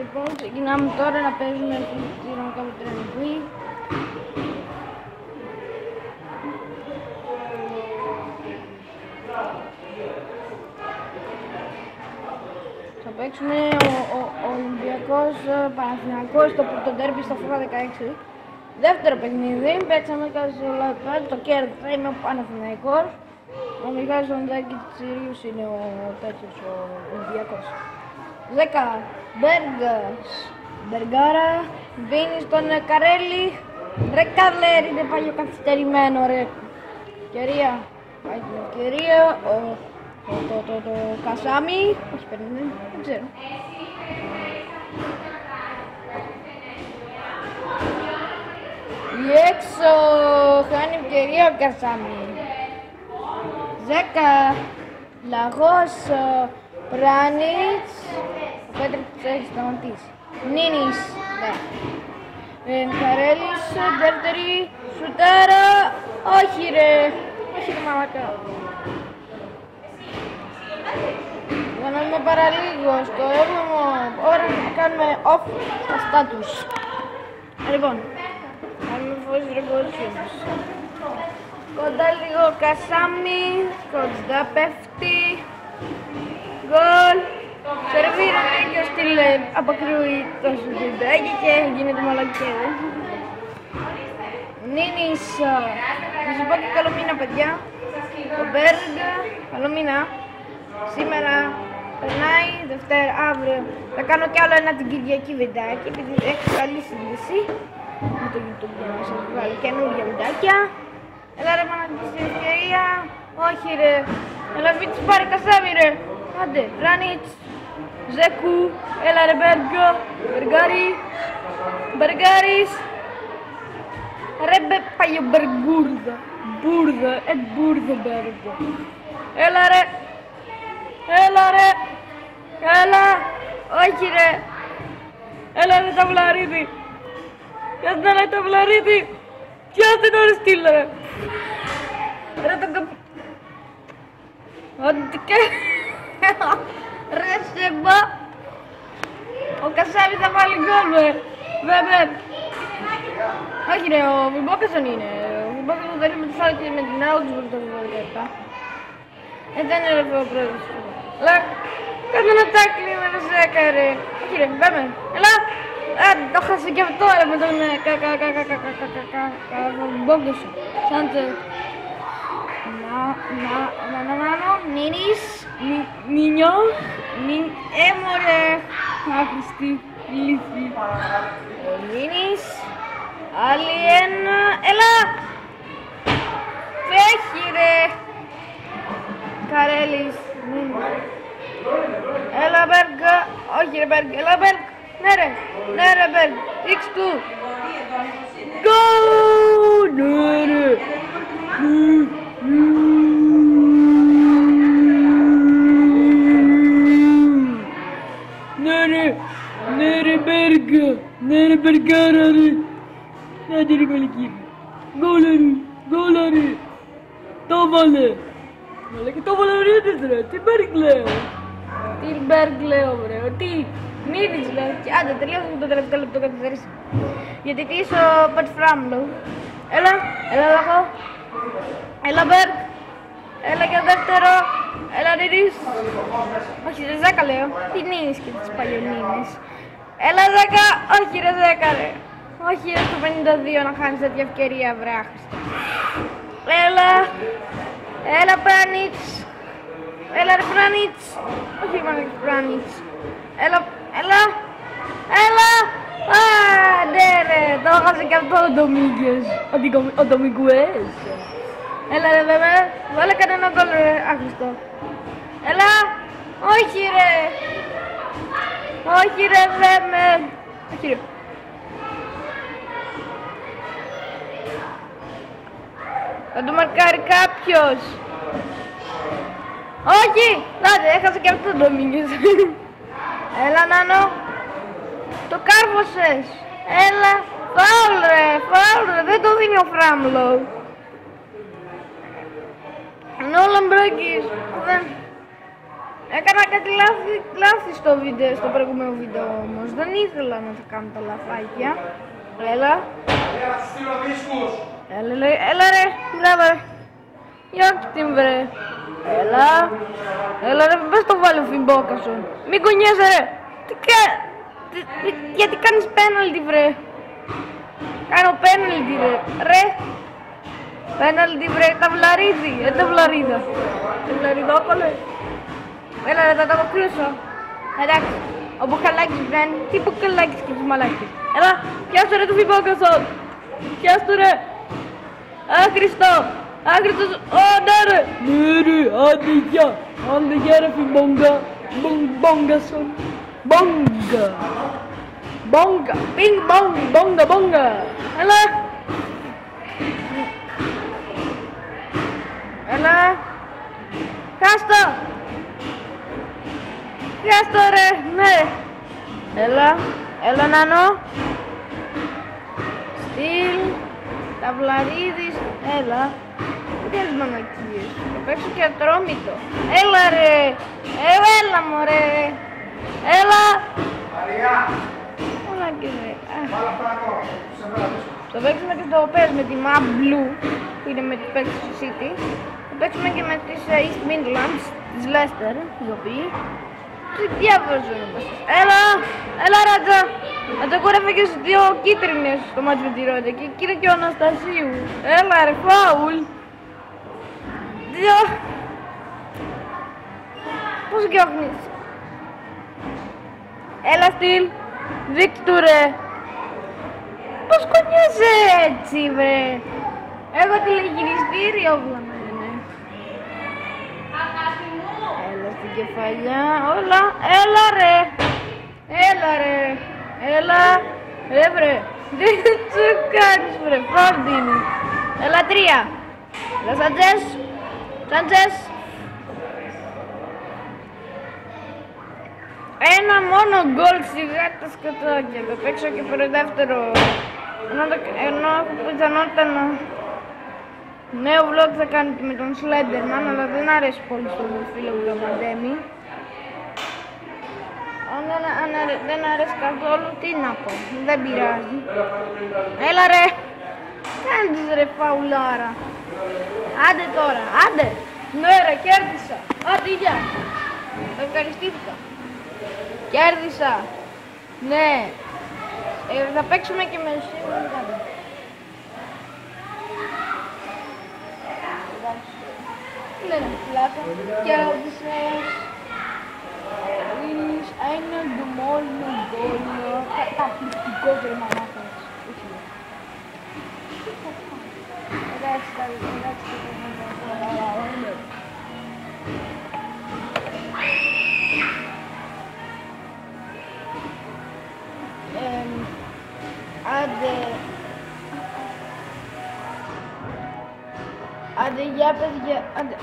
Λοιπόν, ξεκινάμε τώρα να παίζουμε τη ρομποτά με τρενική. Θα παίξουμε ο Ολυμπιακός Παναθηναϊκός στο πρώτο ντέρμπι στο FIFA 16. Δεύτερο παιχνίδι, παίξαμε κάτι στο Λαϊπάδι, το κέρδισα, είμαι ο Παναθηναϊκός. Ο Μιχάλης Τσιρίους είναι ο τέτοιος, ο Ολυμπιακός. 10, Μπεργάρα, δίνει στον Καρέλη. Ρε Καρλέρ, είναι παλιοκαθυστερημένο ρε. Ευκαιρία, πάει την ευκαιρία, το Κασάμι, όχι παίρνει, δεν ξέρω. Έξω, χάνει ευκαιρία ο Κασάμι. 10, Λαγός, Πράνιτς, ο Πέτρης έχει σταματήσει. Νίνης, ναι. Καρέλης, δεύτερη, σουτάρα, όχι ρε, όχι ρε μαλάκα. Για να είμαι παραλίγο, στο 7ο ώρα να κάνουμε off στα status. Λοιπόν, κάνουμε voice recordings. Κοντά λίγο Κασάμι, κοντά πέφτει. Γκολ. Σερβίρανε και ο Στήλερ αποκρούει το σουτάκι και γίνεται μαλακέδε. Νίνης, να σας πω και καλό μήνα παιδιά. Ο Μπέργκ, καλό μήνα. Σήμερα περνάει, Δευτέρα, αύριο θα κάνω κι άλλο ένα την Κυριακή βιντεάκι επειδή έχει καλή σύνδεση με το YouTube για να σας βγάλει καινούργια βιντεάκια. Έλα ρε μάνα στην ευκαιρία, όχι ρε, έλα μην της πάρει Κασάμι ρε. Άντε, Ράνιτς, Ζέκου, έλα ρε Μπεργάρης, ρε παλιό Μπεργούρδα, μπούρδα, μπούρδα Μπέργο. Έλα ρε, όχι ρε, έλα ρε Ταυλαρίδη, ποιος να λέει Ταυλαρίδη, ποιος δεν είναι Στήλε ρε. Ρε τον καπ... Ό,τι και... Ρε Σεμπά, ο Κασάμι θα βάλει γκολ βέβαια. Όχι ρε, ο Βιμπόκασον είναι, ο Βιμπόκασον δεν είναι με την Augsburg το 2017. Δεν είναι ρε ο πρόεδρος. Αλλά κάτω ένα τάκλι με το Ζέκα ρε. Όχι ρε, πάμε, έλα. Το χάσε και αυτό ρε με τον Βιμπόκασον. Σάντε. Νίνης, Νίνιο, μωρέ, άχρηστη λύθη. Νίνης, άλλη ένα, έλα! Φέχει ρε! Καρέλης, έλα Μπέργκ, όχι ρε Μπέργκ, έλα Μπέργκ, ναι ρε Μπέργκ, ρίξ του! Γκολ! Ναι ρε! Ναι ρε Μπεργάρα ρε. Άντε ρε κολική. Γκόλα ρε. Το βάλε. Μαλάκα το βάλε ωραίτες ρε. Τι Μπέργκ λέω. Τι Μπέργκ λέω βρε. Τι Νίνης λέω. Άντε τελειώσαμε το τελευταίο λεπτό καθυστερήσει. Γιατί τι είσαι ο Πατ Φράμλο. Έλα Λαγό. Έλα Μπέργκ. Έλα για δεύτερο. Έλα Νίνης. Όχι ρε Ζάκα λέω. Τι Νίνης και τις παλιονίνες. Έλα Ζάκα, όχι ρε Ζάκα ρε. Όχι ρε στο 52 να χάνεις τέτοια ευκαιρία βρε άχρηστα. Έλα Πράνιτς. Έλα ρε Πράνιτς. Όχι ρε Πράνιτς. Έλα. Ναι ρε, το έχασε και αυτό ο Ντομίγκες. Ο Ντομιγκουές. Έλα ρε βέβαια, βάλε κανένα γκολ ρε άχρηστο. Έλα, όχι ρε. Όχι ρε βρέμε. Όχι ρε. Θα το μαρκάρει κάποιος. Όχι. Νάτε, έχασε και αυτό το Ντομίνγκες. Έλα Νάνο. Το κάρφωσες. Έλα. Φάουλ ρε. Δεν το δίνει ο Φράμλο. Είναι ο Λαμπράκης. Δεν... Έκανα κάτι λάθη στο προηγούμενο βίντεο όμως. Δεν ήθελα να τα κάνω τα λαθάκια. Έλα. Έλα ρε, μπράβο. Για την βρε. Έλα ρε, πες το βάλει ο Φιμπόκασον. Μην κουνιέσαι ρε. Γιατί κάνεις πέναλτι βρε. Κάνω πέναλτι ρε. Ρε. Πέναλτι βρε, ταυλαρίδι. Ταυλαρίδα. Ταυλαριδόκολε. Έλα ρε, θα τα αποκρούσω. Εντάξει. Ο Μπουκαλάκης βγαίνει. Τι Μπουκαλάκης και τους μαλάκες. Έλα, πιάσου ρε του Φιμπόκασον. Πιάσου ρε. Άχρηστο. Άχρηστος. Ω, ναι ρε. Ναι ρε, άντε γεια. Άντε γεια ρε Φιμπόγκα. Μπόγκασον. Μπόγκα. Μπόγκα. Πινγκ μπόγκα. Μπόγκα, μπόγκα. Έλα. Έλα. Χάστο. Χάστο ρε. Ναι. Έλα. Έλα Νάνο. Στυλ. Ταυλαρίδης. Έλα. Τι κάνεις μαλακίες. Θα παίξω και ατρόμητο. Έλα ρε. Έλα μωρέ. Έλα. Έλα και ρε. Θα παίξουμε και στο PES με τη Map Blue που είναι με τις παίκτες του City. Θα παίξουμε και με τις East Midlands, της Leicester, οι οποίοι. Τι διάφορες είμαστε. Έλα. Έλα Ράτζα. Ατζακούρευε και στις δύο κίτρινες στο μάτι με τη Ρόντα και εκεί είναι και ο Αναστασίου. Έλα ρε, φάουλ. Δύο. Πώς γιώχνεις. Έλα Στυλ. Δείξ' του ρε. Πώς κουνιέσαι έτσι βρε. Έχω τηλεγυριστήριο βλαμμένε. Έλα στην κεφαλιά. Όλα. Έλα ρε. Έλα ρε. Έλα. Ρε βρε. Δεν σου κάνεις βρε. Φάουλ είναι. Έλα τρία. Έλα Σαντζές. Σαντζές. Ένα μόνο γκολ σιγά τα σκοτάκια. Θα παίξω και πέρα δεύτερο. Ενώ έχω πιθανότητα να... Νέο vlog θα κάνω και με τον Slenderman, αλλά δεν αρέσει πολύ στον φίλο μου τον Μαντέμι. Αν δεν αρέσει καθόλου, τι να πω, δεν πειράζει. Έλα ρε, κάνεις ρε φαουλάρα. Άντε τώρα, άντε. Ναι ρε, κέρδισα. Άντε γεια. Ευχαριστήθηκα. Κέρδισα. Ναι. Θα παίξουμε και με σίγουρα κάτι. Λένε πλάκα. Κέρδισες. Ειρήνης, ένα ντουμόλιο γκόλιο. Καταπληκτικό γερμανάκας. Εντάξει, Άντε, για παιδιά, άντε,